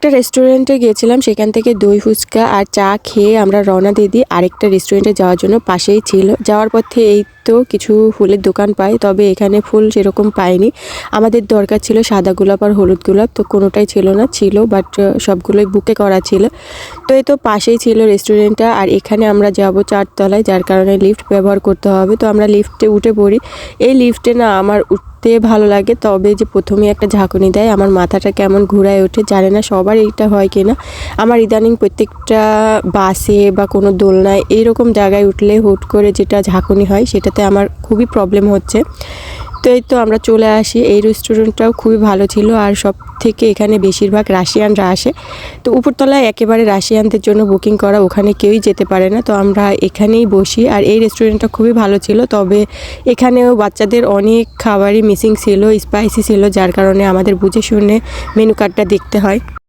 একটা রেস্টুরেন্টে গিয়েছিলাম, সেখান থেকে দই ফুচকা আর চা খেয়ে আমরা রওনা দিয়ে দিই আরেকটা রেস্টুরেন্টে যাওয়ার জন্য। পাশেই ছিল। যাওয়ার পথে এই তো কিছু ফুলের দোকান পাই, তবে এখানে ফুল সেরকম পাইনি। আমাদের দরকার ছিল সাদা গোলাপ আর হলুদ গোলাপ, তো কোনোটাই ছিল না, ছিল বাট সবগুলোই বুকে করা ছিল। তো এই তো পাশেই ছিল রেস্টুরেন্টটা, আর এখানে আমরা যাব 4 তলায়, যার কারণে লিফট ব্যবহার করতে হবে। তো আমরা লিফটে উঠে পড়ি। এই লিফটে না আমার উঠতে ভালো লাগে, তবে যে প্রথমে একটা ঝাঁকুনি দেয়, আমার মাথাটা কেমন ঘুরায় ওঠে, জানে না সবার এইটা হয় কিনা। আমার ইদানিং প্রত্যেকটা বাসে বা কোনো দোলনায় এইরকম জায়গায় উঠলে হুট করে যেটা ঝাঁকুনি হয়, সেটাতে আমার খুবই প্রবলেম হচ্ছে। তো এই তো আমরা চলে আসি। এই রেস্টুরেন্টটাও খুবই ভালো ছিল, আর সব থেকে এখানে বেশিরভাগ রাশিয়ানরা আসে। তো উপরতলায় একেবারে রাশিয়ানদের জন্য বুকিং করা, ওখানে কেউই যেতে পারে না। তো আমরা এখানেই বসি, আর এই রেস্টুরেন্টটা খুবই ভালো ছিল, তবে এখানেও বাচ্চাদের অনেক খাবারই মিসিং ছিল, স্পাইসি ছিল, যার কারণে আমাদের বুঝে শুনে মেনু কার্ডটা দেখতে হয়।